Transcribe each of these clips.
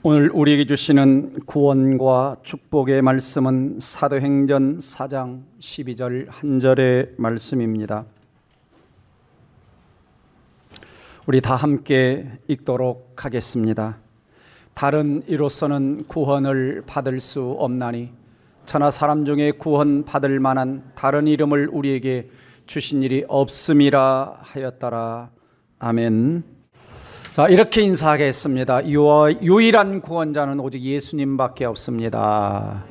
오늘 우리에게 주시는 구원과 축복의 말씀은 사도행전 4장 12절 한 절의 말씀입니다. 우리 다 함께 읽도록 하겠습니다. 다른 이로서는 구원을 받을 수 없나니 천하 사람 중에 구원 받을 만한 다른 이름을 우리에게 주신 일이 없음이라 하였더라. 아멘. 자, 이렇게 인사하겠습니다. 유일한 구원자는 오직 예수님밖에 없습니다.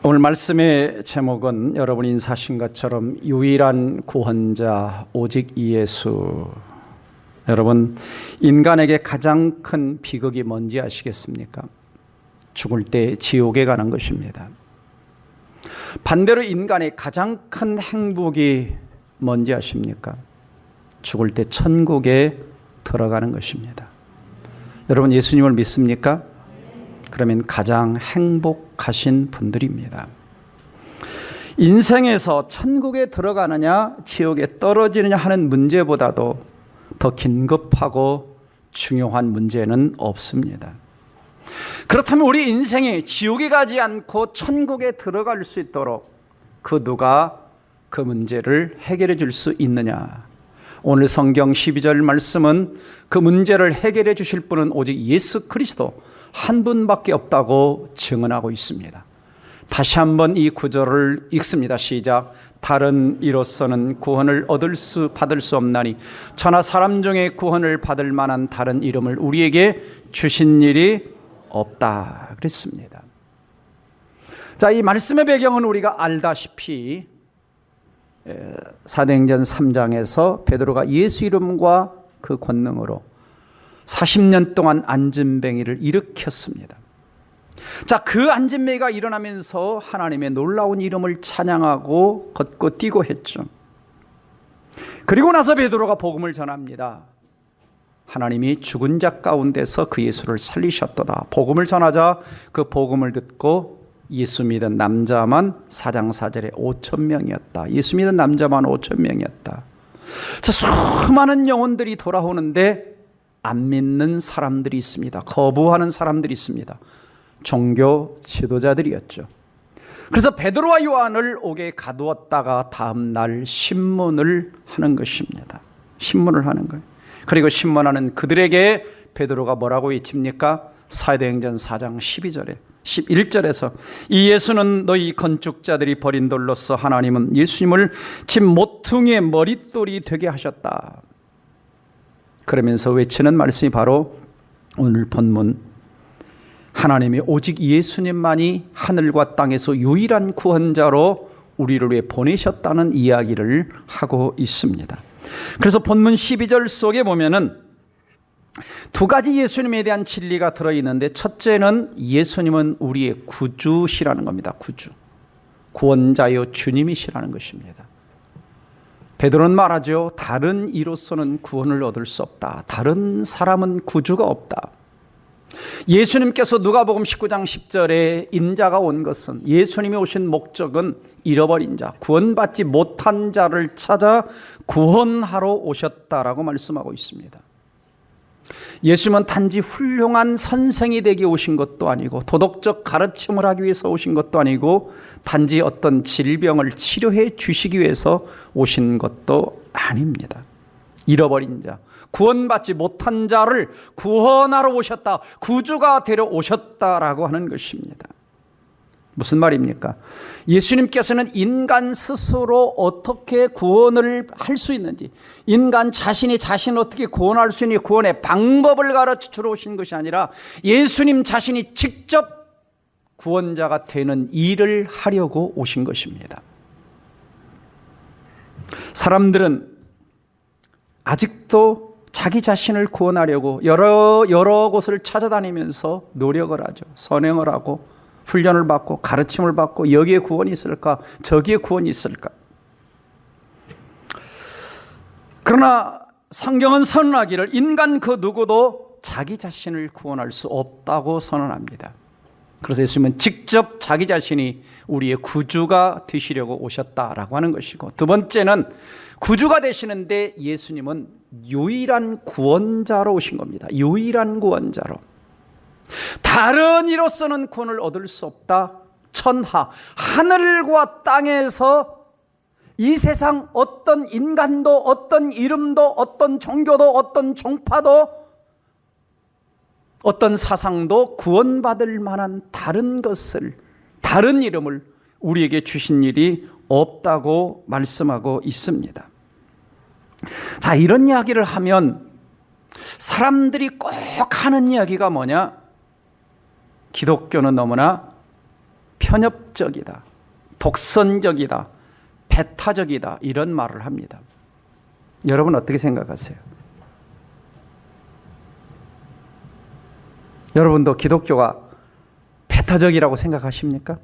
오늘 말씀의 제목은 여러분 인사하신 것처럼 유일한 구원자 오직 예수. 여러분, 인간에게 가장 큰 비극이 뭔지 아시겠습니까? 죽을 때 지옥에 가는 것입니다. 반대로 인간의 가장 큰 행복이 뭔지 아십니까? 죽을 때 천국에 들어가는 것입니다. 여러분, 예수님을 믿습니까? 그러면 가장 행복하신 분들입니다. 인생에서 천국에 들어가느냐 지옥에 떨어지느냐 하는 문제보다도 더 긴급하고 중요한 문제는 없습니다. 그렇다면 우리 인생이 지옥에 가지 않고 천국에 들어갈 수 있도록 그 누가 그 문제를 해결해 줄 수 있느냐? 오늘 성경 12절 말씀은 그 문제를 해결해 주실 분은 오직 예수 그리스도 한 분밖에 없다고 증언하고 있습니다. 다시 한번 이 구절을 읽습니다. 시작. 다른 이로서는 구원을 받을 수 없나니 천하 사람 중에 구원을 받을 만한 다른 이름을 우리에게 주신 일이 없다 그랬습니다. 자, 이 말씀의 배경은 우리가 알다시피 사도행전 3장에서 베드로가 예수 이름과 그 권능으로 40년 동안 안진뱅이를 일으켰습니다. 자, 그 안진뱅이가 일어나면서 하나님의 놀라운 이름을 찬양하고 걷고 뛰고 했죠. 그리고 나서 베드로가 복음을 전합니다. 하나님이 죽은 자 가운데서 그 예수를 살리셨도다. 복음을 전하자 그 복음을 듣고 예수 믿은 남자만 4장 4절에 5,000명이었다. 예수 믿은 남자만 5,000명이었다. 자, 수많은 영혼들이 돌아오는데 안 믿는 사람들이 있습니다. 거부하는 사람들이 있습니다. 종교 지도자들이었죠. 그래서 베드로와 요한을 옥에 가두었다가 다음 날 신문을 하는 것입니다. 신문을 하는 거예요. 그리고 신문하는 그들에게 베드로가 뭐라고 외칩니까? 사도행전 4장 12절에 11절에서 이 예수는 너희 건축자들이 버린 돌로서 하나님은 예수님을 집 모퉁이의 머릿돌이 되게 하셨다. 그러면서 외치는 말씀이 바로 오늘 본문, 하나님이 오직 예수님만이 하늘과 땅에서 유일한 구원자로 우리를 위해 보내셨다는 이야기를 하고 있습니다. 그래서 본문 12절 속에 보면은 두 가지 예수님에 대한 진리가 들어있는데, 첫째는 예수님은 우리의 구주시라는 겁니다. 구주, 구원자요 주님이시라는 것입니다. 베드로는 말하죠. 다른 이로서는 구원을 얻을 수 없다. 다른 사람은 구주가 없다. 예수님께서 누가복음 19장 10절에 인자가 온 것은, 예수님이 오신 목적은 잃어버린 자, 구원받지 못한 자를 찾아 구원하러 오셨다라고 말씀하고 있습니다. 예수님은 단지 훌륭한 선생이 되기 오신 것도 아니고, 도덕적 가르침을 하기 위해서 오신 것도 아니고, 단지 어떤 질병을 치료해 주시기 위해서 오신 것도 아닙니다. 잃어버린 자, 구원받지 못한 자를 구원하러 오셨다, 구주가 되려 오셨다라고 하는 것입니다. 무슨 말입니까? 예수님께서는 인간 스스로 어떻게 구원을 할 수 있는지, 인간 자신이 자신을 어떻게 구원할 수 있는 구원의 방법을 가르치러 오신 것이 아니라 예수님 자신이 직접 구원자가 되는 일을 하려고 오신 것입니다. 사람들은 아직도 자기 자신을 구원하려고 여러 곳을 찾아다니면서 노력을 하죠. 선행을 하고 훈련을 받고 가르침을 받고, 여기에 구원이 있을까 저기에 구원이 있을까. 그러나 성경은 선언하기를 인간 그 누구도 자기 자신을 구원할 수 없다고 선언합니다. 그래서 예수님은 직접 자기 자신이 우리의 구주가 되시려고 오셨다라고 하는 것이고, 두 번째는 구주가 되시는데 예수님은 유일한 구원자로 오신 겁니다. 유일한 구원자로. 다른 이로서는 구원을 얻을 수 없다. 천하, 하늘과 땅에서 이 세상 어떤 인간도, 어떤 이름도, 어떤 종교도, 어떤 종파도, 어떤 사상도 구원받을 만한 다른 것을, 다른 이름을 우리에게 주신 일이 없다고 말씀하고 있습니다. 자, 이런 이야기를 하면 사람들이 꼭 하는 이야기가 뭐냐? 기독교는 너무나 편협적이다, 독선적이다, 배타적이다, 이런 말을 합니다. 여러분 어떻게 생각하세요? 여러분도 기독교가 배타적이라고 생각하십니까?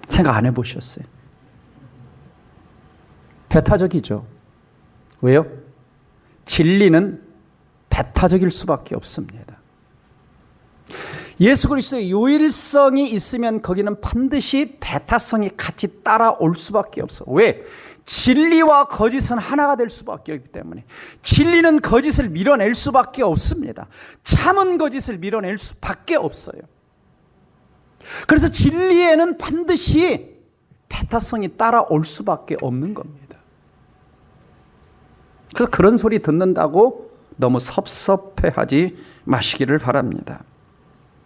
생각 안 해보셨어요? 배타적이죠. 왜요? 진리는 배타적일 수밖에 없습니다. 예수 그리스도의 유일성이 있으면 거기는 반드시 배타성이 같이 따라올 수밖에 없어. 왜? 진리와 거짓은 하나가 될 수밖에 없기 때문에. 진리는 거짓을 밀어낼 수밖에 없습니다. 참은 거짓을 밀어낼 수밖에 없어요. 그래서 진리에는 반드시 배타성이 따라올 수밖에 없는 겁니다. 그래서 그런 소리 듣는다고 너무 섭섭해하지 마시기를 바랍니다.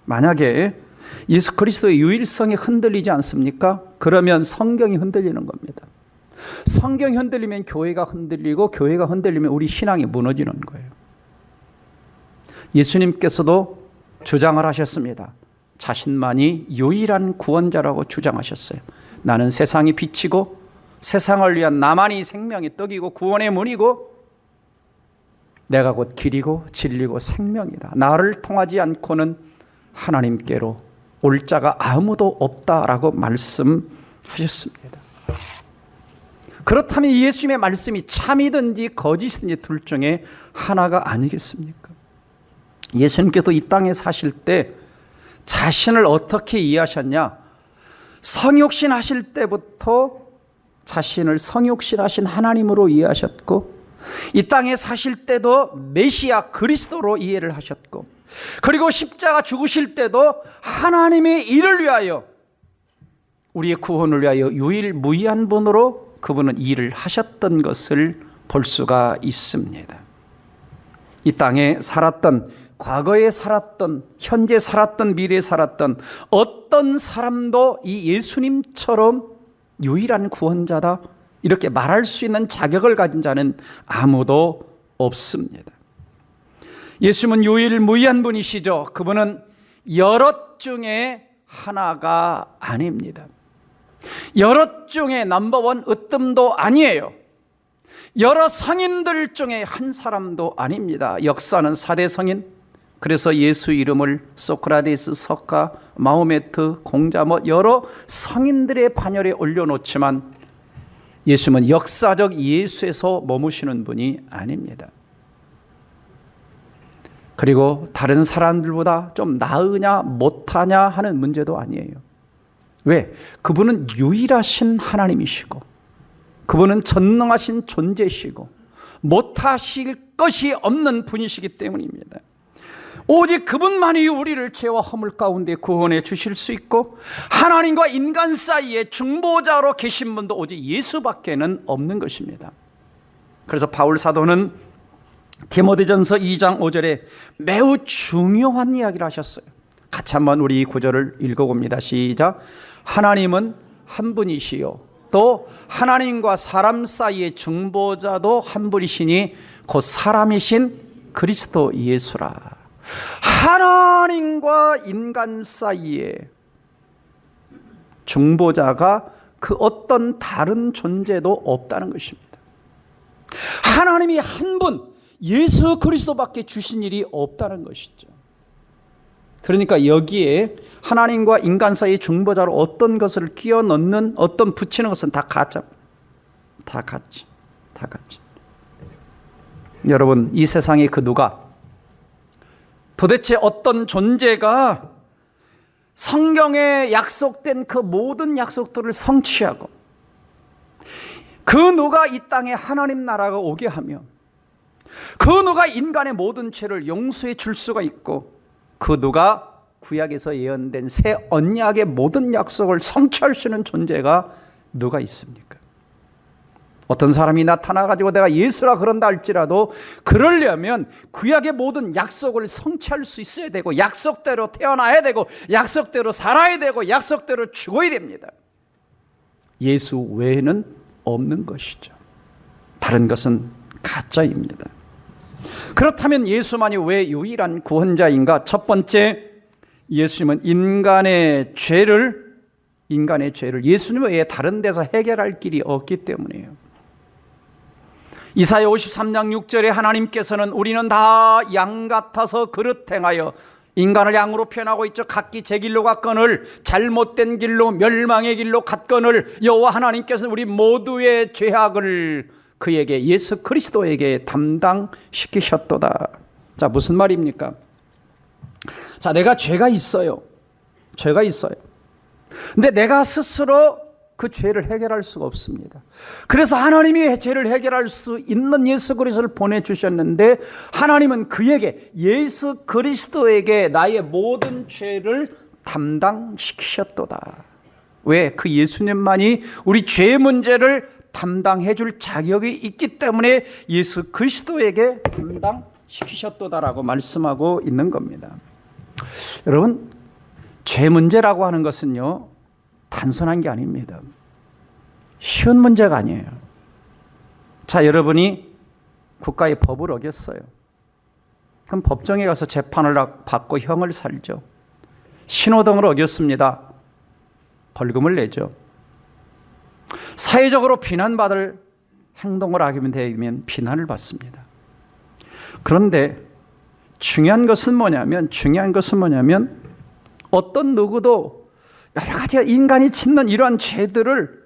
만약에 예수 그리스도의 유일성이 흔들리지 않습니까? 그러면 성경이 흔들리는 겁니다. 성경이 흔들리면 교회가 흔들리고, 교회가 흔들리면 우리 신앙이 무너지는 거예요. 예수님께서도 주장을 하셨습니다. 자신만이 유일한 구원자라고 주장하셨어요. 나는 세상이 빛이고 세상을 위한 나만이 생명의 떡이고 구원의 문이고 내가 곧 길이고 진리고 생명이다. 나를 통하지 않고는 하나님께로 올 자가 아무도 없다라고 말씀하셨습니다. 그렇다면 예수님의 말씀이 참이든지 거짓이든지 둘 중에 하나가 아니겠습니까? 예수님께서 이 땅에 사실 때 자신을 어떻게 이해하셨냐? 성육신 하실 때부터 자신을 성육신 하신 하나님으로 이해하셨고, 이 땅에 사실 때도 메시아 그리스도로 이해를 하셨고, 그리고 십자가 죽으실 때도 하나님의 일을 위하여, 우리의 구원을 위하여 유일무이한 분으로 그분은 일을 하셨던 것을 볼 수가 있습니다. 이 땅에 살았던, 과거에 살았던, 현재 살았던, 미래에 살았던 어떤 사람도 이 예수님처럼 유일한 구원자다 이렇게 말할 수 있는 자격을 가진 자는 아무도 없습니다. 예수님은 유일무이한 분이시죠. 그분은 여럿 중에 하나가 아닙니다. 여럿 중에 넘버원 으뜸도 아니에요. 여러 성인들 중에 한 사람도 아닙니다. 역사는 4대 성인, 그래서 예수 이름을 소크라테스, 석가, 마호메트, 공자 여러 성인들의 반열에 올려놓지만 예수님은 역사적 예수에서 머무시는 분이 아닙니다. 그리고 다른 사람들보다 좀 나으냐 못하냐 하는 문제도 아니에요. 왜? 그분은 유일하신 하나님이시고, 그분은 전능하신 존재시고 못하실 것이 없는 분이시기 때문입니다. 오직 그분만이 우리를 죄와 허물 가운데 구원해 주실 수 있고, 하나님과 인간 사이에 중보자로 계신 분도 오직 예수밖에는 없는 것입니다. 그래서 바울 사도는 디모데전서 2장 5절에 매우 중요한 이야기를 하셨어요. 같이 한번 우리 구절을 읽어봅니다. 시작. 하나님은 한 분이시요 또 하나님과 사람 사이의 중보자도 한 분이시니 곧 사람이신 그리스도 예수라. 하나님과 인간 사이에 중보자가 그 어떤 다른 존재도 없다는 것입니다. 하나님이 한 분, 예수 그리스도밖에 주신 일이 없다는 것이죠. 그러니까 여기에 하나님과 인간 사이의 중보자로 어떤 것을 끼워 넣는, 어떤 붙이는 것은 다 가짜. 다 가짜. 여러분, 이 세상에 그 누가 도대체 어떤 존재가 성경에 약속된 그 모든 약속들을 성취하고 그 누가 이 땅에 하나님 나라가 오게 하며 그 누가 인간의 모든 죄를 용서해 줄 수가 있고 그 누가 구약에서 예언된 새 언약의 모든 약속을 성취할 수 있는 존재가 누가 있습니까? 어떤 사람이 나타나가지고 내가 예수라 그런다 할지라도 그러려면 구약의 모든 약속을 성취할 수 있어야 되고 약속대로 태어나야 되고 약속대로 살아야 되고 약속대로 죽어야 됩니다. 예수 외에는 없는 것이죠. 다른 것은 가짜입니다. 그렇다면 예수만이 왜 유일한 구원자인가? 첫 번째, 예수님은 인간의 죄를 예수님 외에 다른 데서 해결할 길이 없기 때문이에요. 이사야 53장 6절에 하나님께서는 우리는 다 양 같아서 그릇 행하여 인간을 양으로 표현하고 있죠. 각기 제 길로 갔거늘 잘못된 길로 멸망의 길로 갔거늘 여호와 하나님께서는 우리 모두의 죄악을 그에게 예수 그리스도에게 담당시키셨도다. 자, 무슨 말입니까? 자, 내가 죄가 있어요. 근데 내가 스스로 그 죄를 해결할 수가 없습니다. 그래서 하나님이 죄를 해결할 수 있는 예수 그리스도를 보내주셨는데 하나님은 그에게 예수 그리스도에게 나의 모든 죄를 담당시키셨도다. 왜? 그 예수님만이 우리 죄 문제를 담당해 줄 자격이 있기 때문에 예수 그리스도에게 담당시키셨도다라고 말씀하고 있는 겁니다. 여러분, 죄 문제라고 하는 것은요 단순한 게 아닙니다. 쉬운 문제가 아니에요. 자, 여러분이 국가의 법을 어겼어요. 그럼 법정에 가서 재판을 받고 형을 살죠. 신호등을 어겼습니다. 벌금을 내죠. 사회적으로 비난받을 행동을 하게 되면 비난을 받습니다. 그런데 중요한 것은 뭐냐면 어떤 누구도 여러 가지 인간이 짓는 이러한 죄들을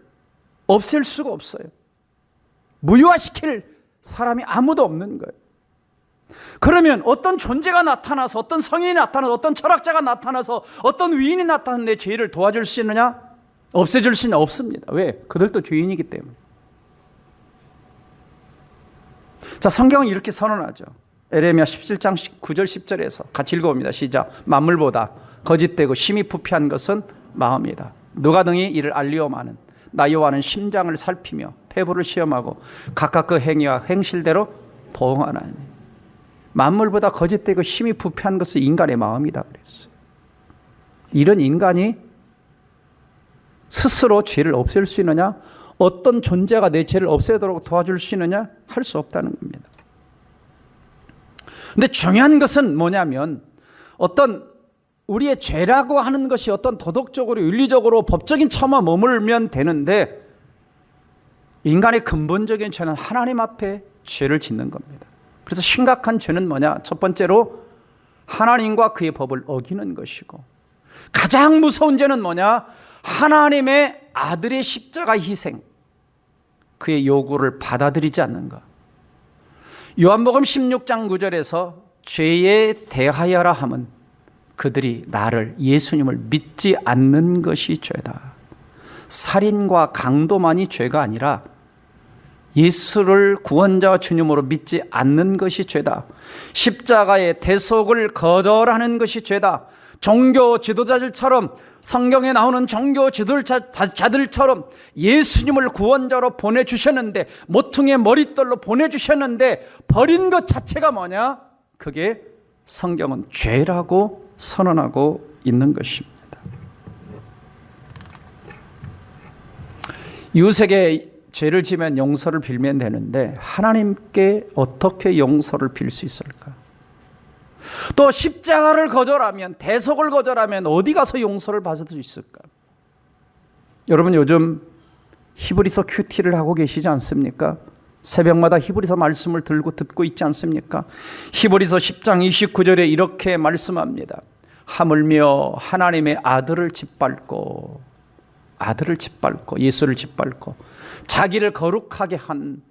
없앨 수가 없어요. 무효화시킬 사람이 아무도 없는 거예요. 그러면 어떤 존재가 나타나서 어떤 성인이 나타나서 어떤 철학자가 나타나서 어떤 위인이 나타나서 내 죄를 도와줄 수 있느냐? 없애줄 수는 없습니다. 왜? 그들도 죄인이기 때문에. 자, 성경은 이렇게 선언하죠. 에레미야 17장 9절 10절에서 같이 읽어봅니다. 시작. 만물보다 거짓되고 심히 부패한 것은 마음이다. 누가 능히 이를 알리오마는 나 여호와는 심장을 살피며 폐부를 시험하고 각각 그 행위와 행실대로 보응하나니. 만물보다 거짓되고 심히 부패한 것은 인간의 마음이다 그랬어요. 이런 인간이 스스로 죄를 없앨 수 있느냐? 어떤 존재가 내 죄를 없애도록 도와줄 수 있느냐? 할 수 없다는 겁니다. 근데 중요한 것은 뭐냐면 어떤 우리의 죄라고 하는 것이 어떤 도덕적으로 윤리적으로 법적인 처마 머물면 되는데 인간의 근본적인 죄는 하나님 앞에 죄를 짓는 겁니다. 그래서 심각한 죄는 뭐냐? 첫 번째로 하나님과 그의 법을 어기는 것이고 가장 무서운 죄는 뭐냐? 하나님의 아들의 십자가 희생, 그의 요구를 받아들이지 않는 것. 요한복음 16장 9절에서 죄에 대하여라 함은 그들이 나를 예수님을 믿지 않는 것이 죄다. 살인과 강도만이 죄가 아니라 예수를 구원자와 주님으로 믿지 않는 것이 죄다. 십자가의 대속을 거절하는 것이 죄다. 종교 지도자들처럼 성경에 나오는 종교 지도자들처럼 예수님을 구원자로 보내주셨는데 모퉁이의 머릿돌로 보내주셨는데 버린 것 자체가 뭐냐? 그게 성경은 죄라고 선언하고 있는 것입니다. 이웃에게 죄를 지면 용서를 빌면 되는데 하나님께 어떻게 용서를 빌 수 있을까? 또 십자가를 거절하면, 대속을 거절하면 어디 가서 용서를 받을 수 있을까? 여러분 요즘 히브리서 큐티를 하고 계시지 않습니까? 새벽마다 히브리서 말씀을 들고 듣고 있지 않습니까? 히브리서 10장 29절에 이렇게 말씀합니다. 하물며 하나님의 아들을 짓밟고 예수를 짓밟고 자기를 거룩하게 한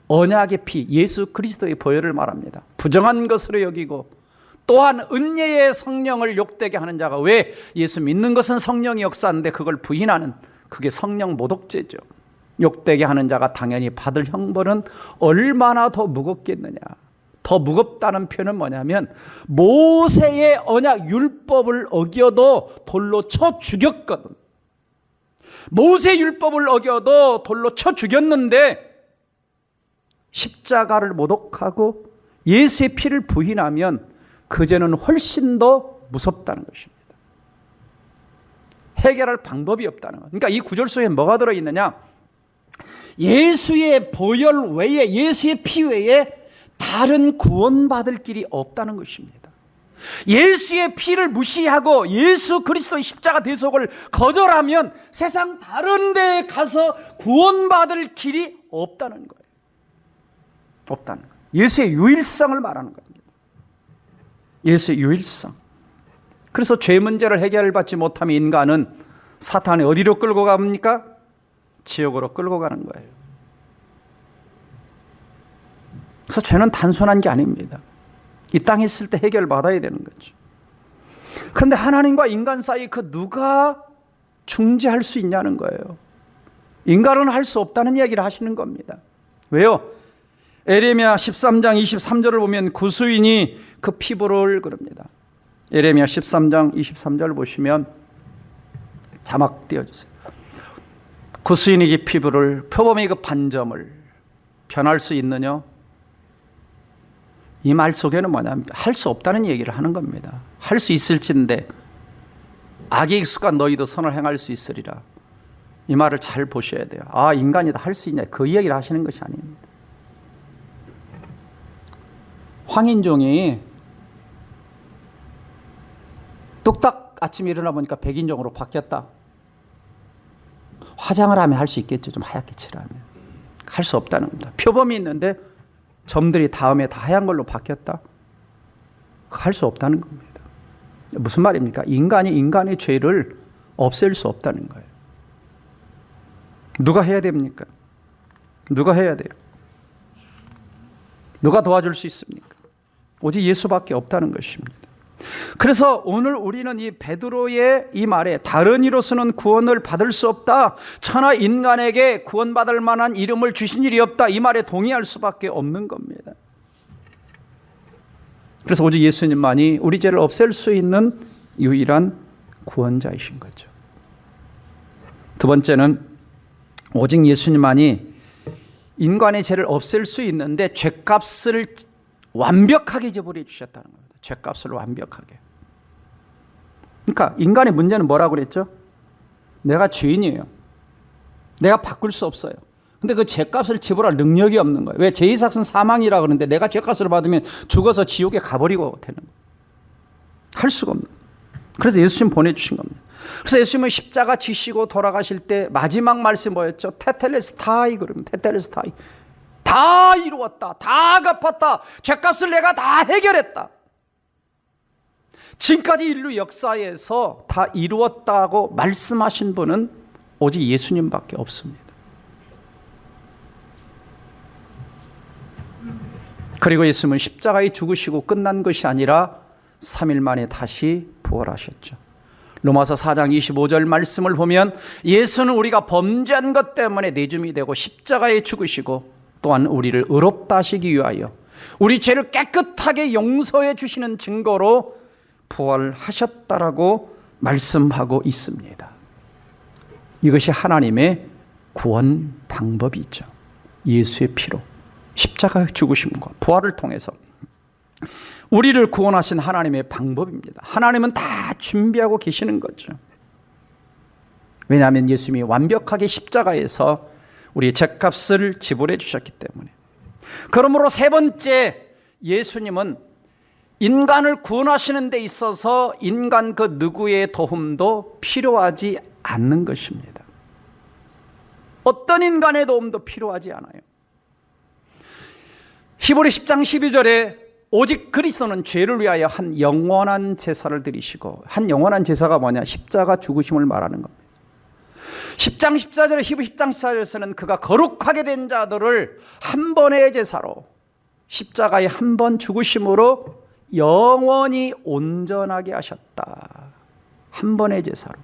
언약의 피 예수 그리스도의 보혈을 말합니다. 부정한 것으로 여기고 또한 은혜의 성령을 욕되게 하는 자가, 왜? 예수 믿는 것은 성령이 역사하는데 그걸 부인하는, 그게 성령 모독죄죠. 욕되게 하는 자가 당연히 받을 형벌은 얼마나 더 무겁겠느냐. 더 무겁다는 표현은 뭐냐면, 모세의 언약 율법을 어겨도 돌로 쳐 죽였거든. 모세 율법을 어겨도 돌로 쳐 죽였는데 십자가를 모독하고 예수의 피를 부인하면 그 죄는 훨씬 더 무섭다는 것입니다. 해결할 방법이 없다는 것. 그러니까 이 구절 속에 뭐가 들어있느냐? 예수의 보혈 외에, 예수의 피 외에 다른 구원받을 길이 없다는 것입니다. 예수의 피를 무시하고 예수 그리스도의 십자가 대속을 거절하면 세상 다른 데에 가서 구원받을 길이 없다는 거예요. 없다는 거예요. 예수의 유일성을 말하는 겁니다. 예수의 유일성. 그래서 죄 문제를 해결받지 못하면 인간은 사탄이 어디로 끌고 갑니까? 지옥으로 끌고 가는 거예요. 그래서 죄는 단순한 게 아닙니다. 이 땅에 있을 때 해결받아야 되는 거죠. 그런데 하나님과 인간 사이 그 누가 중재할 수 있냐는 거예요. 인간은 할 수 없다는 이야기를 하시는 겁니다. 왜요? 에레미야 13장 23절을 보면 구수인이 그 피부를 그럽니다. 에레미야 13장 23절 보시면 자막 띄워주세요. 구수인이 그 피부를, 표범이 그 반점을 변할 수 있느냐? 이 말 속에는 뭐냐면 할 수 없다는 얘기를 하는 겁니다. 할 수 있을진데 악에 익숙한 너희도 선을 행할 수 있으리라. 이 말을 잘 보셔야 돼요. 아, 인간이 다 할 수 있냐, 그 이야기를 하시는 것이 아닙니다. 황인종이 뚝딱 아침에 일어나 보니까 백인종으로 바뀌었다. 화장을 하면 할 수 있겠죠. 좀 하얗게 칠하면. 할 수 없다는 겁니다. 표범이 있는데 점들이 다음에 다 하얀 걸로 바뀌었다. 할 수 없다는 겁니다. 무슨 말입니까? 인간이 인간의 죄를 없앨 수 없다는 거예요. 누가 해야 됩니까? 누가 해야 돼요? 누가 도와줄 수 있습니까? 오직 예수밖에 없다는 것입니다. 그래서 오늘 우리는 이 베드로의 이 말에 다른 이로서는 구원을 받을 수 없다, 천하 인간에게 구원받을 만한 이름을 주신 일이 없다, 이 말에 동의할 수밖에 없는 겁니다. 그래서 오직 예수님만이 우리 죄를 없앨 수 있는 유일한 구원자이신 거죠. 두 번째는 오직 예수님만이 인간의 죄를 없앨 수 있는데 죄값을 완벽하게 지불해 주셨다는 겁니다. 죄값을 완벽하게. 그러니까 인간의 문제는 뭐라고 그랬죠? 내가 죄인이에요. 내가 바꿀 수 없어요. 근데 그 죄값을 지불할 능력이 없는 거예요. 왜? 죄의 삭은 사망이라 그러는데 내가 죄값을 받으면 죽어서 지옥에 가버리고 되는 거예요. 할 수가 없는 거예요. 그래서 예수님 보내주신 겁니다. 그래서 예수님은 십자가 지시고 돌아가실 때 마지막 말씀이 뭐였죠? 테텔레스타이 그러면 테텔레스타이. 다 이루었다. 다 갚았다. 죄값을 내가 다 해결했다. 지금까지 인류 역사에서 다 이루었다고 말씀하신 분은 오직 예수님밖에 없습니다. 그리고 예수님은 십자가에 죽으시고 끝난 것이 아니라 3일 만에 다시 부활하셨죠. 로마서 4장 25절 말씀을 보면 예수는 우리가 범죄한 것 때문에 내줌이 되고 십자가에 죽으시고 또한 우리를 의롭다 하시기 위하여 우리 죄를 깨끗하게 용서해 주시는 증거로 부활하셨다라고 말씀하고 있습니다. 이것이 하나님의 구원 방법이죠. 예수의 피로 십자가 죽으심과 부활을 통해서 우리를 구원하신 하나님의 방법입니다. 하나님은 다 준비하고 계시는 거죠. 왜냐하면 예수님이 완벽하게 십자가에서 우리의 죄값을 지불해 주셨기 때문에. 그러므로 세 번째, 예수님은 인간을 구원하시는 데 있어서 인간 그 누구의 도움도 필요하지 않는 것입니다. 어떤 인간의 도움도 필요하지 않아요. 히브리 10장 12절에 오직 그리스도는 죄를 위하여 한 영원한 제사를 드리시고, 한 영원한 제사가 뭐냐? 십자가 죽으심을 말하는 겁니다. 10장 14절에 히브리 10장 14절에서는 그가 거룩하게 된 자들을 한 번의 제사로 십자가에 한 번 죽으심으로 영원히 온전하게 하셨다. 한 번의 제사로.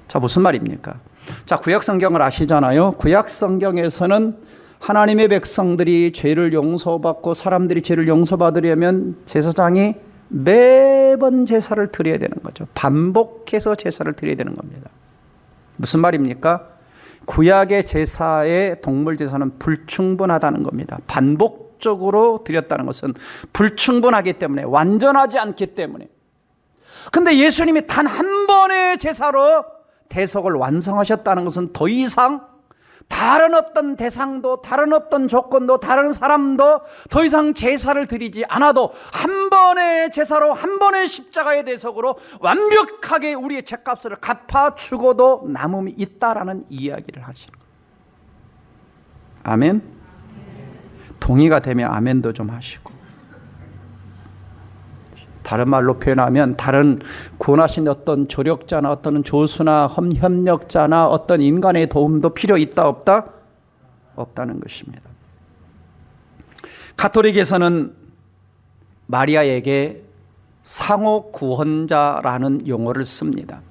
자, 무슨 말입니까? 자, 구약 성경을 아시잖아요. 구약 성경에서는 하나님의 백성들이 죄를 용서받고 사람들이 죄를 용서받으려면 제사장이 매번 제사를 드려야 되는 거죠. 반복해서 제사를 드려야 되는 겁니다. 무슨 말입니까? 구약의 제사의 동물 제사는 불충분하다는 겁니다. 반복적으로 드렸다는 것은 불충분하기 때문에, 완전하지 않기 때문에. 근데 예수님이 단 한 번의 제사로 대속을 완성하셨다는 것은 더 이상 다른 어떤 대상도, 다른 어떤 조건도, 다른 사람도 더 이상 제사를 드리지 않아도 한 번의 제사로, 한 번의 십자가의 대속으로 완벽하게 우리의 죄값을 갚아 주고도 남음이 있다라는 이야기를 하시는 거예요. 아멘? 동의가 되면 아멘도 좀 하시고. 다른 말로 표현하면 다른 구원하신 어떤 조력자나 어떤 조수나 협력자나 어떤 인간의 도움도 필요 있다 없다? 없다는 것입니다. 가톨릭에서는 마리아에게 상호 구원자라는 용어를 씁니다.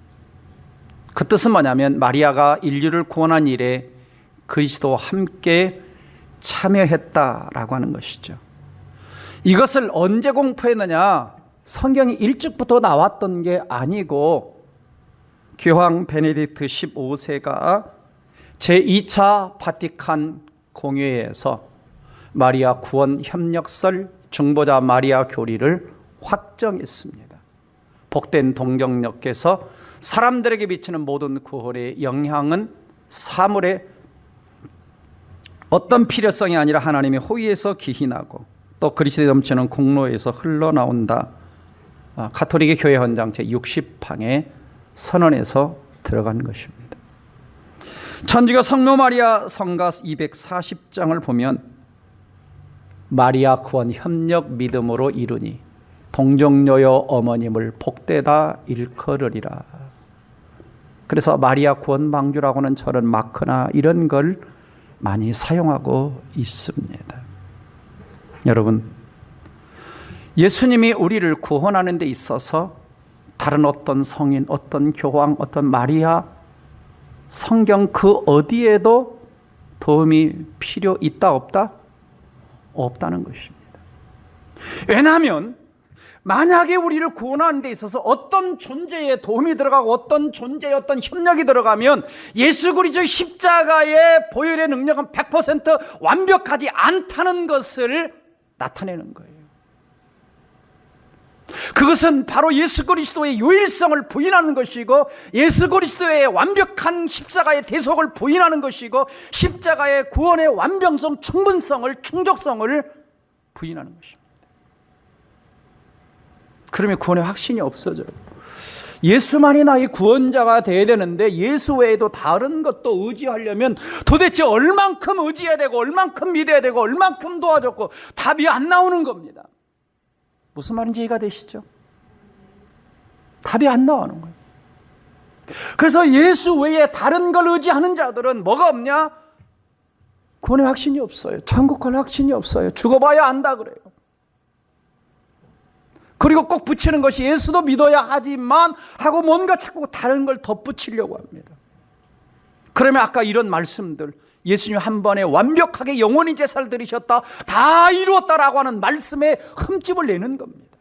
그 뜻은 뭐냐면 마리아가 인류를 구원한 일에 그리스도와 함께 참여했다라고 하는 것이죠. 이것을 언제 공포했느냐? 성경이 일찍부터 나왔던 게 아니고 교황 베네딕트 15세가 제2차 바티칸 공회에서 마리아 구원 협력설 중보자 마리아 교리를 확정했습니다. 복된 동정녀께서 사람들에게 미치는 모든 구원의 영향은 사물의 어떤 필요성이 아니라 하나님의 호의에서 기인하고 또 그리스도의 넘치는 공로에서 흘러나온다. 가톨릭의 교회 헌장 제60항의 선언에서 들어간 것입니다. 천주교 성모 마리아 성가 240장을 보면 마리아 구원 협력 믿음으로 이루니 동정녀여 어머님을 복되다 일컬으리라. 그래서 마리아 구원 방주라고는 저런 마크나 이런 걸 많이 사용하고 있습니다. 여러분, 예수님이 우리를 구원하는 데 있어서 다른 어떤 성인, 어떤 교황, 어떤 마리아, 성경 그 어디에도 도움이 필요 있다 없다? 없다는 것입니다. 왜냐하면 만약에 우리를 구원하는 데 있어서 어떤 존재에 도움이 들어가고 어떤 존재에 어떤 협력이 들어가면 예수 그리스도의 십자가의 보혈의 능력은 100% 완벽하지 않다는 것을 나타내는 거예요. 그것은 바로 예수 그리스도의 유일성을 부인하는 것이고 예수 그리스도의 완벽한 십자가의 대속을 부인하는 것이고 십자가의 구원의 완병성, 충분성을, 충족성을 부인하는 것입니다. 그러면 구원의 확신이 없어져요. 예수만이 나의 구원자가 되어야 되는데 예수 외에도 다른 것도 의지하려면 도대체 얼만큼 의지해야 되고 얼만큼 믿어야 되고 얼만큼 도와줬고 답이 안 나오는 겁니다. 무슨 말인지 이해가 되시죠? 답이 안 나오는 거예요. 그래서 예수 외에 다른 걸 의지하는 자들은 뭐가 없냐? 구원의 확신이 없어요. 천국 갈 확신이 없어요. 죽어봐야 안다 그래요. 그리고 꼭 붙이는 것이 예수도 믿어야 하지만 하고 뭔가 자꾸 다른 걸 덧붙이려고 합니다. 그러면 아까 이런 말씀들, 예수님 한 번에 완벽하게 영원히 제사를 드리셨다, 다 이루었다라고 하는 말씀에 흠집을 내는 겁니다.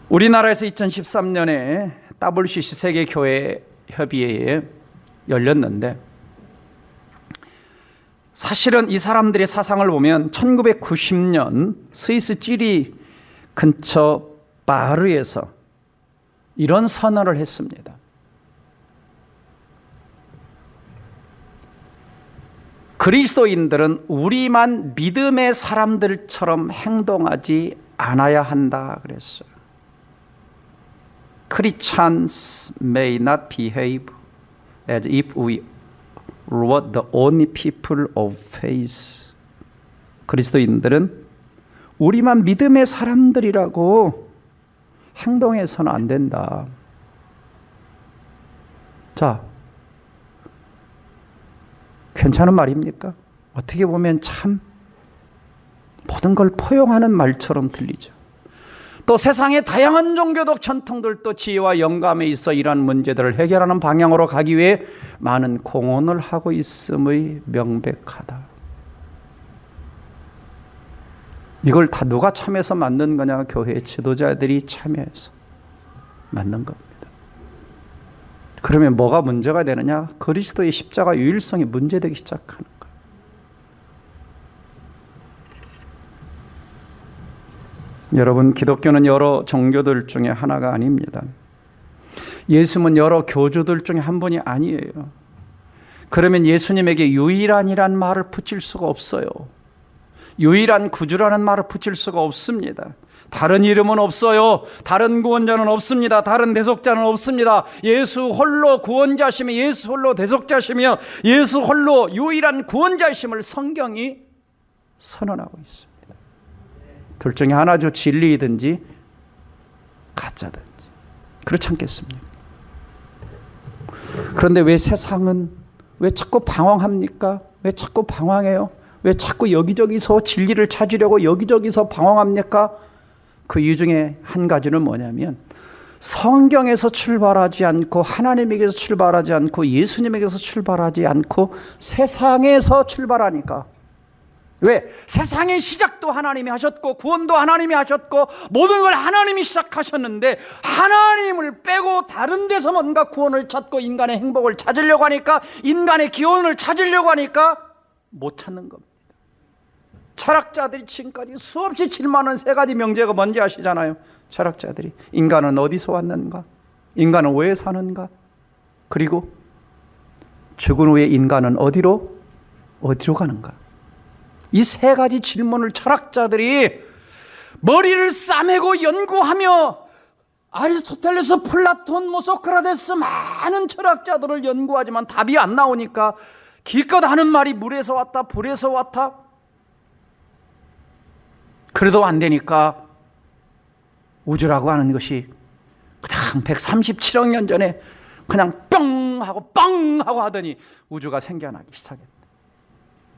우리나라에서 2013년에 WCC 세계교회 협의회에 열렸는데 사실은 이 사람들의 사상을 보면 1990년 스위스 찌리 근처 바르에서 이런 선언을 했습니다. 그리스도인들은 우리만 믿음의 사람들처럼 행동하지 않아야 한다 그랬어요. Christians may not behave as if we were the only people of faith. 그리스도인들은 우리만 믿음의 사람들이라고 행동해서는 안 된다. 자, 괜찮은 말입니까? 어떻게 보면 참 모든 걸 포용하는 말처럼 들리죠. 또 세상의 다양한 종교적 전통들도 지혜와 영감에 있어 이러한 문제들을 해결하는 방향으로 가기 위해 많은 공헌을 하고 있음의 명백하다. 이걸 다 누가 참여해서 만든 거냐? 교회 지도자들이 참여해서 만든 겁니다. 그러면 뭐가 문제가 되느냐? 그리스도의 십자가 유일성이 문제되기 시작하는 거예요. 여러분, 기독교는 여러 종교들 중에 하나가 아닙니다. 예수님은 여러 교주들 중에 한 분이 아니에요. 그러면 예수님에게 유일한이란 말을 붙일 수가 없어요. 유일한 구주라는 말을 붙일 수가 없습니다. 다른 이름은 없어요. 다른 구원자는 없습니다. 다른 대속자는 없습니다. 예수 홀로 구원자시며 예수 홀로 대속자시며 예수 홀로 유일한 구원자이심을 성경이 선언하고 있습니다. 둘 중에 하나죠. 진리이든지 가짜든지. 그렇지 않겠습니까? 그런데 왜 세상은 왜 자꾸 방황합니까? 왜 자꾸 방황해요? 왜 자꾸 여기저기서 진리를 찾으려고 여기저기서 방황합니까? 그 이유 중에 한 가지는 뭐냐면 성경에서 출발하지 않고 하나님에게서 출발하지 않고 예수님에게서 출발하지 않고 세상에서 출발하니까. 왜? 세상의 시작도 하나님이 하셨고 구원도 하나님이 하셨고 모든 걸 하나님이 시작하셨는데 하나님을 빼고 다른 데서 뭔가 구원을 찾고 인간의 행복을 찾으려고 하니까 인간의 기원을 찾으려고 하니까 못 찾는 겁니다. 철학자들이 지금까지 수없이 질문하는 세 가지 명제가 뭔지 아시잖아요. 철학자들이 인간은 어디서 왔는가? 인간은 왜 사는가? 그리고 죽은 후에 인간은 어디로 가는가? 이 세 가지 질문을 철학자들이 머리를 싸매고 연구하며 아리스토텔레스, 플라톤, 소크라테스 많은 철학자들을 연구하지만 답이 안 나오니까 기껏 하는 말이 물에서 왔다 불에서 왔다 그래도 안 되니까 우주라고 하는 것이 그냥 137억 년 전에 그냥 뿅 하고 빵 하고 하더니 우주가 생겨나기 시작했다.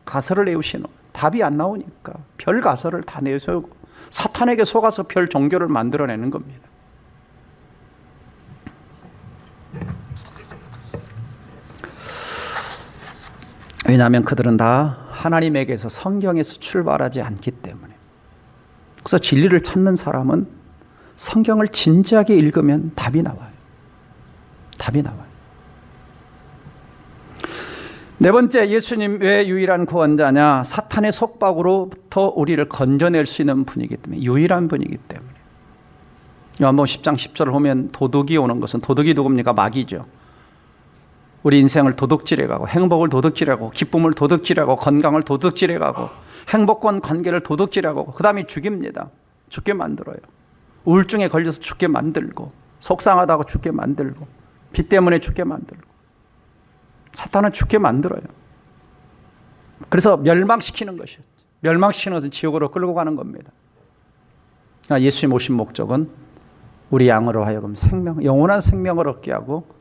가설을 내우시는 답이 안 나오니까 별 가설을 다 내세우고 사탄에게 속아서 별 종교를 만들어내는 겁니다. 왜냐하면 그들은 다 하나님에게서 성경에서 출발하지 않기 때문에. 그래서 진리를 찾는 사람은 성경을 진지하게 읽으면 답이 나와요. 답이 나와요. 네 번째, 예수님 왜 유일한 구원자냐? 사탄의 속박으로부터 우리를 건져낼 수 있는 분이기 때문에, 유일한 분이기 때문에. 요한복음 10장 10절을 보면 도둑이 오는 것은, 도둑이 누굽니까? 마귀죠. 우리 인생을 도둑질해가고 행복을 도둑질하고 기쁨을 도둑질하고 건강을 도둑질해가고 행복권 관계를 도둑질하고 그 다음에 죽입니다. 죽게 만들어요. 우울증에 걸려서 죽게 만들고 속상하다고 죽게 만들고 빚 때문에 죽게 만들고 사탄은 죽게 만들어요. 그래서 멸망시키는 것이죠. 멸망시키는 것은 지옥으로 끌고 가는 겁니다. 예수님 오신 목적은 우리 양으로 하여금 생명, 영원한 생명을 얻게 하고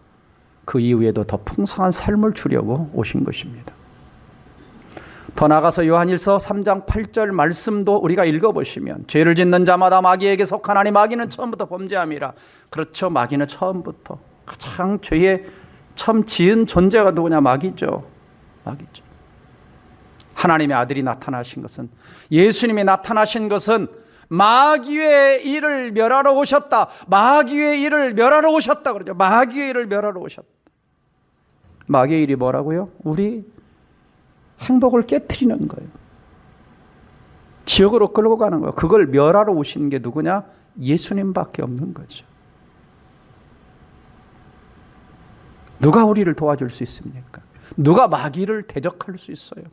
그 이후에도 더 풍성한 삶을 주려고 오신 것입니다. 더 나아가서 요한일서 3장 8절 말씀도 우리가 읽어보시면 죄를 짓는 자마다 마귀에게 속하나니 마귀는 처음부터 범죄함이라. 그렇죠. 마귀는 처음부터 가장 죄의 처음 지은 존재가 누구냐? 마귀죠. 마귀죠. 하나님의 아들이 나타나신 것은, 예수님이 나타나신 것은 마귀의 일을 멸하러 오셨다. 마귀의 일을 멸하러 오셨다 그러죠. 마귀의 일을 멸하러 오셨다. 마귀의 일이 뭐라고요? 우리 행복을 깨트리는 거예요. 지옥으로 끌고 가는 거예요. 그걸 멸하러 오신 게 누구냐? 예수님밖에 없는 거죠. 누가 우리를 도와줄 수 있습니까? 누가 마귀를 대적할 수 있어요?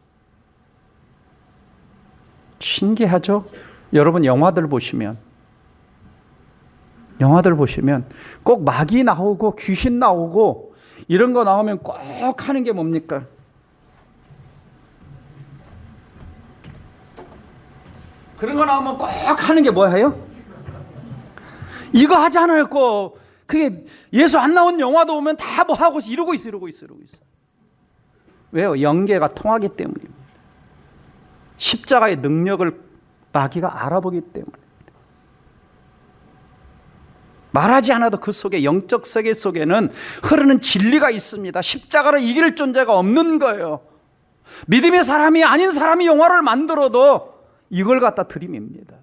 신기하죠? 여러분 영화들 보시면 꼭 마귀 나오고 귀신 나오고 이런 거 나오면 꼭 하는 게 뭡니까? 그런 거 나오면 꼭 하는 게 뭐예요? 이거 하지 않을 거. 그게 예수 안 나온 영화도 오면 다 뭐 하고 이러고 있어. 왜요? 영계가 통하기 때문입니다. 십자가의 능력을 마귀가 알아보기 때문에. 말하지 않아도 그 속에 영적 세계 속에는 흐르는 진리가 있습니다. 십자가를 이길 존재가 없는 거예요. 믿음의 사람이 아닌 사람이 영화를 만들어도 이걸 갖다 들이밉니다.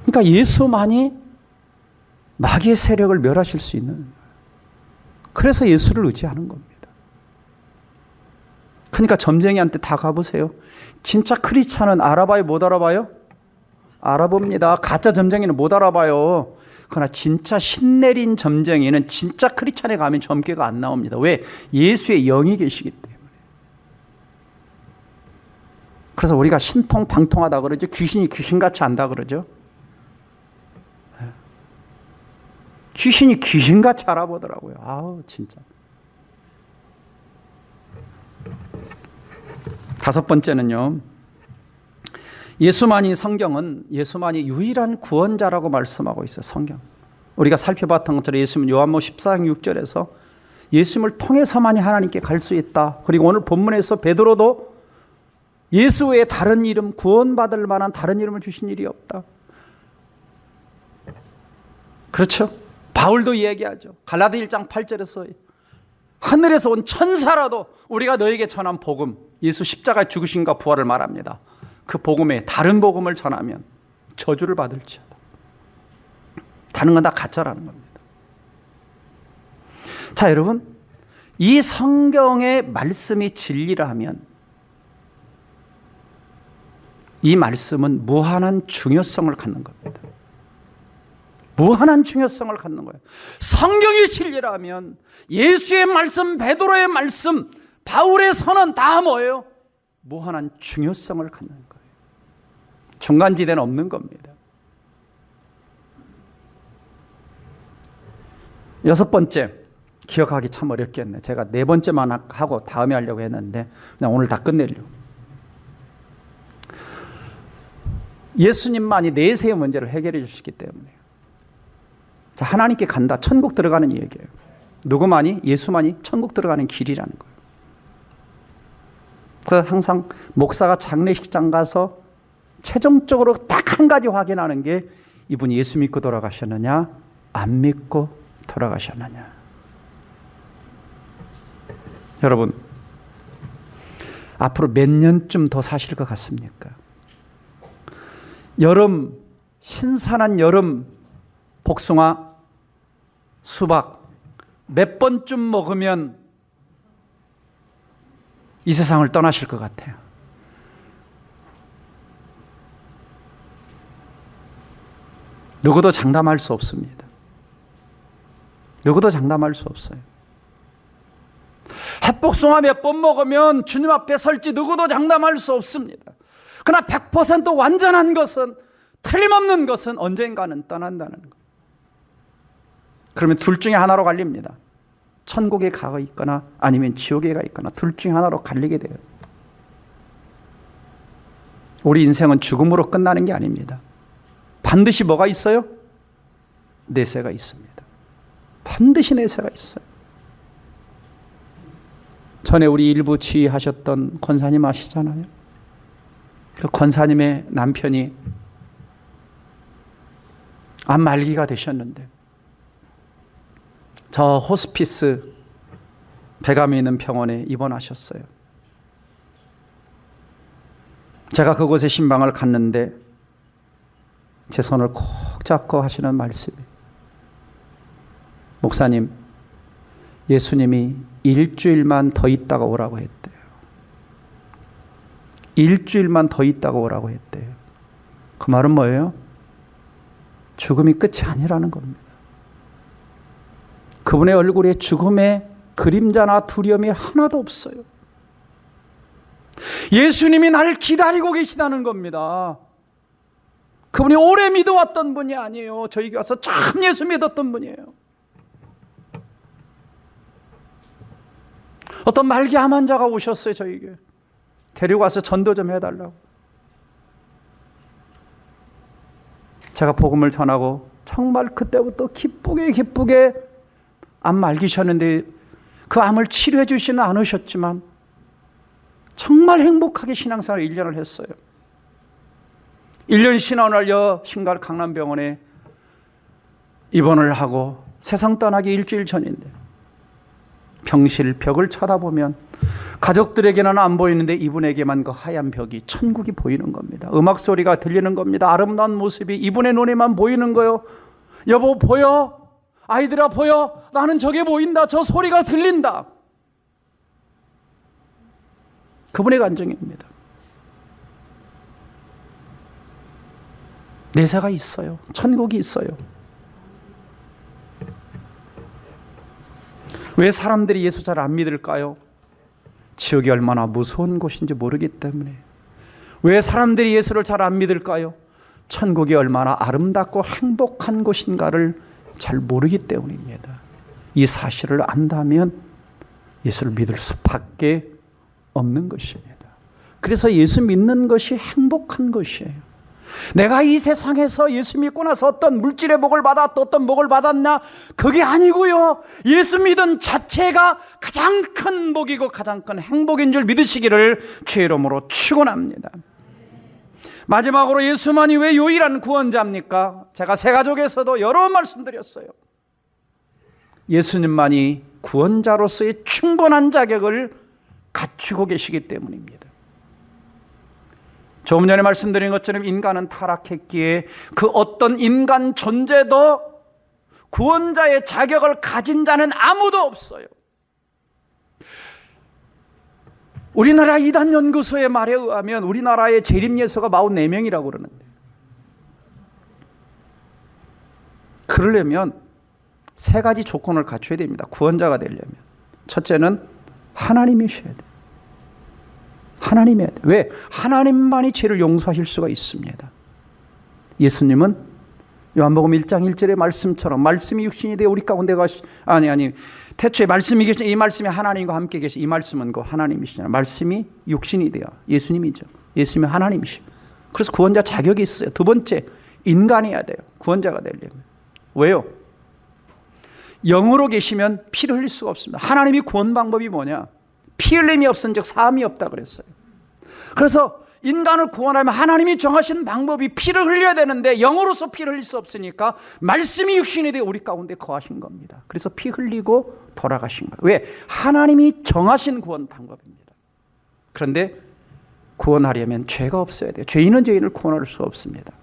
그러니까 예수만이 마귀의 세력을 멸하실 수 있는, 그래서 예수를 의지하는 겁니다. 그러니까 점쟁이한테 다 가보세요. 진짜 크리스찬은 알아봐요, 못 알아봐요? 알아봅니다. 가짜 점쟁이는 못 알아봐요. 그러나 진짜 신내린 점쟁이는 진짜 크리스찬에 가면 점괘가 안 나옵니다. 왜? 예수의 영이 계시기 때문에. 그래서 우리가 신통방통하다 그러죠. 귀신이 귀신같이 안다 그러죠. 귀신이 귀신같이 알아보더라고요. 아우 진짜. 다섯 번째는요, 성경은 예수만이 유일한 구원자라고 말씀하고 있어요. 성경. 우리가 살펴봤던 것처럼 예수님은 요한복음 14장 6절에서 예수님을 통해서만이 하나님께 갈 수 있다. 그리고 오늘 본문에서 베드로도 예수 외에 다른 이름, 구원받을 만한 다른 이름을 주신 일이 없다. 그렇죠? 바울도 이야기하죠. 갈라디 1장 8절에서 하늘에서 온 천사라도 우리가 너에게 전한 복음, 예수 십자가 죽으심과 부활을 말합니다. 그 복음에 다른 복음을 전하면 저주를 받을지어다. 다른 건 다 가짜라는 겁니다. 자, 여러분, 이 성경의 말씀이 진리라면 이 말씀은 무한한 중요성을 갖는 겁니다. 무한한 중요성을 갖는 거예요. 성경이 진리라면 예수의 말씀, 베드로의 말씀, 바울의 선언 다 뭐예요? 무한한 중요성을 갖는 거예요. 중간지대는 없는 겁니다. 여섯 번째, 기억하기 참 어렵겠네. 제가 네 번째만 하고 다음에 하려고 했는데 그냥 오늘 다 끝내려고. 예수님만이 내세의 문제를 해결해 주시기 때문에. 자, 하나님께 간다. 천국 들어가는 얘기예요. 누구만이? 예수만이 천국 들어가는 길이라는 거예요. 그래서 항상 목사가 장례식장 가서 최종적으로 딱 한 가지 확인하는 게 이분이 예수 믿고 돌아가셨느냐, 안 믿고 돌아가셨느냐. 여러분, 앞으로 몇 년쯤 더 사실 것 같습니까? 여름, 신선한 여름 복숭아, 수박 몇 번쯤 먹으면 이 세상을 떠나실 것 같아요. 누구도 장담할 수 없습니다. 누구도 장담할 수 없어요. 햇복숭아 몇 번 먹으면 주님 앞에 설지 누구도 장담할 수 없습니다. 그러나 100% 완전한 것은, 틀림없는 것은 언젠가는 떠난다는 것. 그러면 둘 중에 하나로 갈립니다. 천국에 가 있거나 아니면 지옥에 가 있거나 둘 중에 하나로 갈리게 돼요. 우리 인생은 죽음으로 끝나는 게 아닙니다. 반드시 뭐가 있어요? 내세가 있습니다. 반드시 내세가 있어요. 전에 우리 일부 지휘하셨던 권사님 아시잖아요. 그 권사님의 남편이 암 말기가 되셨는데 저 호스피스 배감이 있는 병원에 입원하셨어요. 제가 그곳에 신방을 갔는데 제 손을 꼭 잡고 하시는 말씀이, 목사님, 예수님이 일주일만 더 있다가 오라고 했대요. 일주일만 더 있다가 오라고 했대요. 그 말은 뭐예요? 죽음이 끝이 아니라는 겁니다. 그분의 얼굴에 죽음의 그림자나 두려움이 하나도 없어요. 예수님이 날 기다리고 계시다는 겁니다. 그분이 오래 믿어왔던 분이 아니에요. 저희 교회 와서 참 예수 믿었던 분이에요. 어떤 말기 암 환자가 오셨어요. 저희 교회 데리고 와서 전도 좀 해달라고. 제가 복음을 전하고 정말 그때부터 기쁘게 암 말기셨는데 그 암을 치료해 주지는 않으셨지만 정말 행복하게 신앙생활 1년을 했어요. 1년 신원을 알려 신갈 강남병원에 입원을 하고 세상 떠나기 일주일 전인데 병실 벽을 쳐다보면 가족들에게는 안 보이는데 이분에게만 그 하얀 벽이 천국이 보이는 겁니다. 음악 소리가 들리는 겁니다. 아름다운 모습이 이분의 눈에만 보이는 거요. 여보 보여? 아이들아 보여? 나는 저게 보인다. 저 소리가 들린다. 그분의 간증입니다. 내세가 있어요. 천국이 있어요. 왜 사람들이 예수 잘 안 믿을까요? 지옥이 얼마나 무서운 곳인지 모르기 때문에. 왜 사람들이 예수를 잘 안 믿을까요? 천국이 얼마나 아름답고 행복한 곳인가를 잘 모르기 때문입니다. 이 사실을 안다면 예수를 믿을 수밖에 없는 것입니다. 그래서 예수 믿는 것이 행복한 것이에요. 내가 이 세상에서 예수 믿고 나서 어떤 물질의 복을 받았다, 어떤 복을 받았나, 그게 아니고요. 예수 믿은 자체가 가장 큰 복이고 가장 큰 행복인 줄 믿으시기를 주의 이름으로 축원합니다. 마지막으로 예수만이 왜 유일한 구원자입니까? 제가 새 가족에서도 여러 번 말씀드렸어요. 예수님만이 구원자로서의 충분한 자격을 갖추고 계시기 때문입니다. 조금 전에 말씀드린 것처럼 인간은 타락했기에 그 어떤 인간 존재도 구원자의 자격을 가진 자는 아무도 없어요. 우리나라 이단연구소의 말에 의하면 우리나라의 재림예수가 44명이라고 그러는데, 그러려면 세 가지 조건을 갖춰야 됩니다. 구원자가 되려면. 첫째는 하나님이셔야 돼요. 하나님이어야 돼요. 왜? 하나님만이 죄를 용서하실 수가 있습니다. 예수님은 요한복음 1장 1절의 말씀처럼 말씀이 육신이 되어 우리 가운데 태초에 말씀이 계신, 이 말씀이 하나님과 함께 계신, 이 말씀은 그 하나님이시잖아요. 말씀이 육신이 되어 예수님이죠. 예수님이 하나님이시죠. 그래서 구원자 자격이 있어요. 두 번째, 인간이어야 돼요. 구원자가 되려면. 왜요? 영으로 계시면 피를 흘릴 수가 없습니다. 하나님이 구원 방법이 뭐냐? 피 흘림이 없은즉 사함이 없다 그랬어요. 그래서 인간을 구원하려면 하나님이 정하신 방법이 피를 흘려야 되는데 영으로서 피를 흘릴 수 없으니까 말씀이 육신이 되어 우리 가운데 거하신 겁니다. 그래서 피 흘리고 돌아가신 거예요. 왜? 하나님이 정하신 구원 방법입니다. 그런데 구원하려면 죄가 없어야 돼요. 죄 있는 죄인을 구원할 수가 없습니다.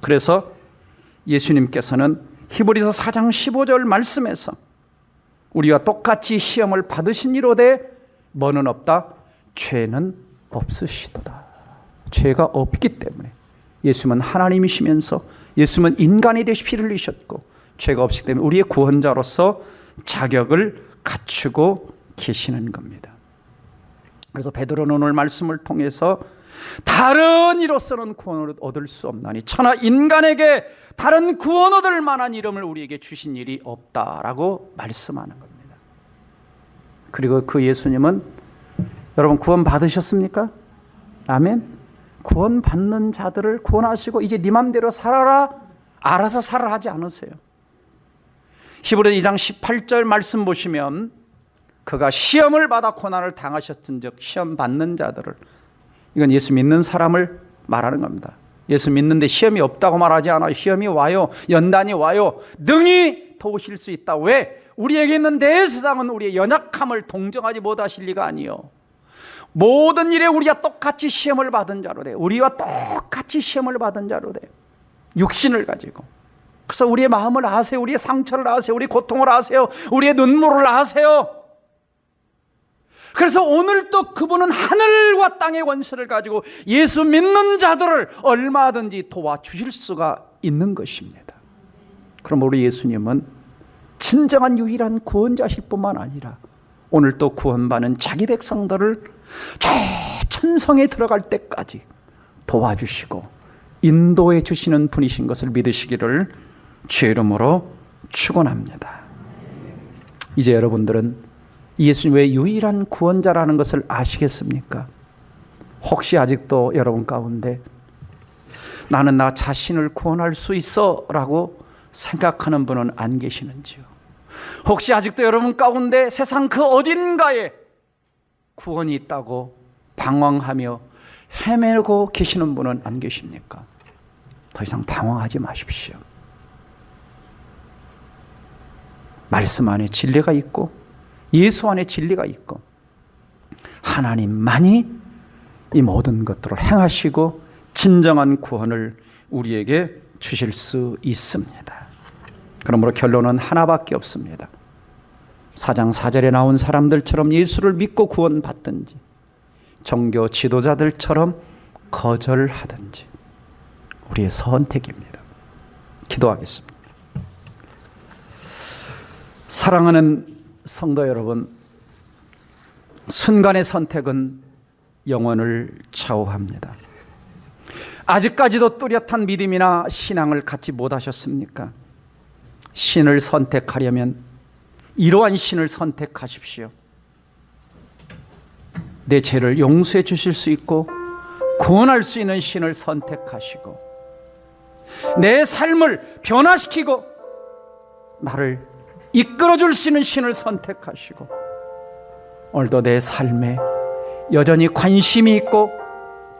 그래서 예수님께서는 히브리서 4장 15절 말씀에서 우리와 똑같이 시험을 받으신 이로되 뭐는 없다? 죄는 없으시도다. 죄가 없기 때문에 예수님은 하나님이시면서 예수님은 인간이 되시 피를 흘리셨고 죄가 없기 때문에 우리의 구원자로서 자격을 갖추고 계시는 겁니다. 그래서 베드로는 오늘 말씀을 통해서 다른 이로서는 구원을 얻을 수 없나니 천하 인간에게 다른 구원 얻을 만한 이름을 우리에게 주신 일이 없다라고 말씀하는 겁니다. 그리고 그 예수님은 여러분 구원 받으셨습니까? 아멘. 구원 받는 자들을 구원하시고 이제 네 맘대로 살아라, 알아서 살아라 하지 않으세요. 히브리서 2장 18절 말씀 보시면 그가 시험을 받아 고난을 당하셨은즉 시험 받는 자들을, 이건 예수 믿는 사람을 말하는 겁니다. 예수 믿는데 시험이 없다고 말하지 않아요. 시험이 와요. 연단이 와요. 능히 도우실 수 있다. 왜? 우리에게 있는 대세상은 우리의 연약함을 동정하지 못하실 리가 아니요. 모든 일에 우리가 똑같이 시험을 받은 자로 돼. 우리와 똑같이 시험을 받은 자로 돼. 육신을 가지고. 그래서 우리의 마음을 아세요. 우리의 상처를 아세요. 우리의 고통을 아세요. 우리의 눈물을 아세요. 그래서 오늘 또 그분은 하늘과 땅의 권세를 가지고 예수 믿는 자들을 얼마든지 도와주실 수가 있는 것입니다. 그럼 우리 예수님은 진정한 유일한 구원자실 뿐만 아니라 오늘 또 구원받는 자기 백성들을 저 천성에 들어갈 때까지 도와주시고 인도해 주시는 분이신 것을 믿으시기를 주의 이름으로 축원합니다. 이제 여러분들은 예수님의 유일한 구원자라는 것을 아시겠습니까? 혹시 아직도 여러분 가운데 나는 나 자신을 구원할 수 있어 라고 생각하는 분은 안 계시는지요? 혹시 아직도 여러분 가운데 세상 그 어딘가에 구원이 있다고 방황하며 헤매고 계시는 분은 안 계십니까? 더 이상 방황하지 마십시오. 말씀 안에 진리가 있고 예수 안에 진리가 있고 하나님만이 이 모든 것들을 행하시고 진정한 구원을 우리에게 주실 수 있습니다. 그러므로 결론은 하나밖에 없습니다. 4장 4절에 나온 사람들처럼 예수를 믿고 구원받든지 종교 지도자들처럼 거절하든지 우리의 선택입니다. 기도하겠습니다. 사랑하는 성도 여러분, 순간의 선택은 영혼을 좌우합니다. 아직까지도 뚜렷한 믿음이나 신앙을 갖지 못하셨습니까? 신을 선택하려면 이러한 신을 선택하십시오. 내 죄를 용서해 주실 수 있고 구원할 수 있는 신을 선택하시고 내 삶을 변화시키고 나를 이끌어줄 수 있는 신을 선택하시고 오늘도 내 삶에 여전히 관심이 있고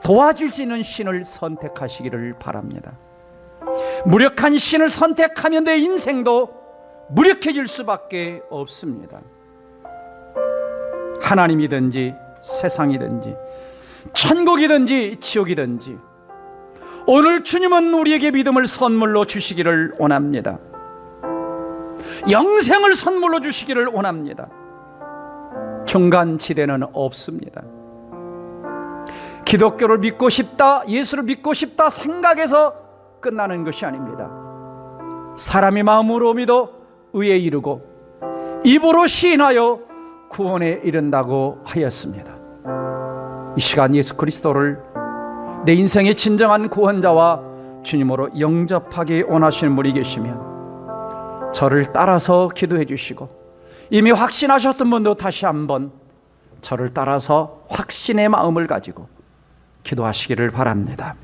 도와줄 수 있는 신을 선택하시기를 바랍니다. 무력한 신을 선택하면 내 인생도 무력해질 수밖에 없습니다. 하나님이든지 세상이든지 천국이든지 지옥이든지 오늘 주님은 우리에게 믿음을 선물로 주시기를 원합니다. 영생을 선물로 주시기를 원합니다. 중간 지대는 없습니다. 기독교를 믿고 싶다, 예수를 믿고 싶다 생각해서 끝나는 것이 아닙니다. 사람이 마음으로 믿어 의에 이르고 입으로 시인하여 구원에 이른다고 하였습니다. 이 시간 예수 그리스도를 내 인생의 진정한 구원자와 주님으로 영접하기 원하시는 분이 계시면 저를 따라서 기도해 주시고 이미 확신하셨던 분도 다시 한번 저를 따라서 확신의 마음을 가지고 기도하시기를 바랍니다.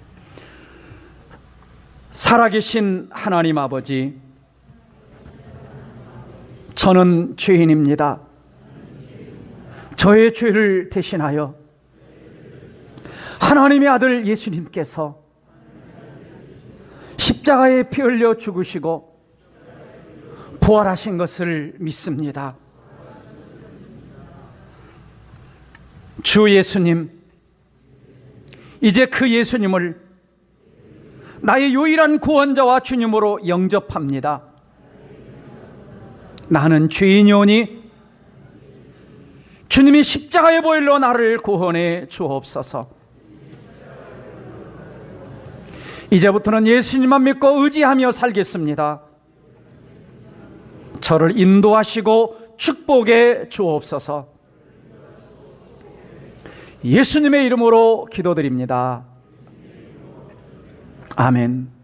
살아계신 하나님 아버지, 저는 죄인입니다. 저의 죄를 대신하여 하나님의 아들 예수님께서 십자가에 피 흘려 죽으시고 부활하신 것을 믿습니다. 주 예수님, 이제 그 예수님을 나의 유일한 구원자와 주님으로 영접합니다. 나는 죄인이오니 주님이 십자가의 보혈로 나를 구원해 주옵소서. 이제부터는 예수님만 믿고 의지하며 살겠습니다. 저를 인도하시고 축복해 주옵소서. 예수님의 이름으로 기도드립니다. 아멘.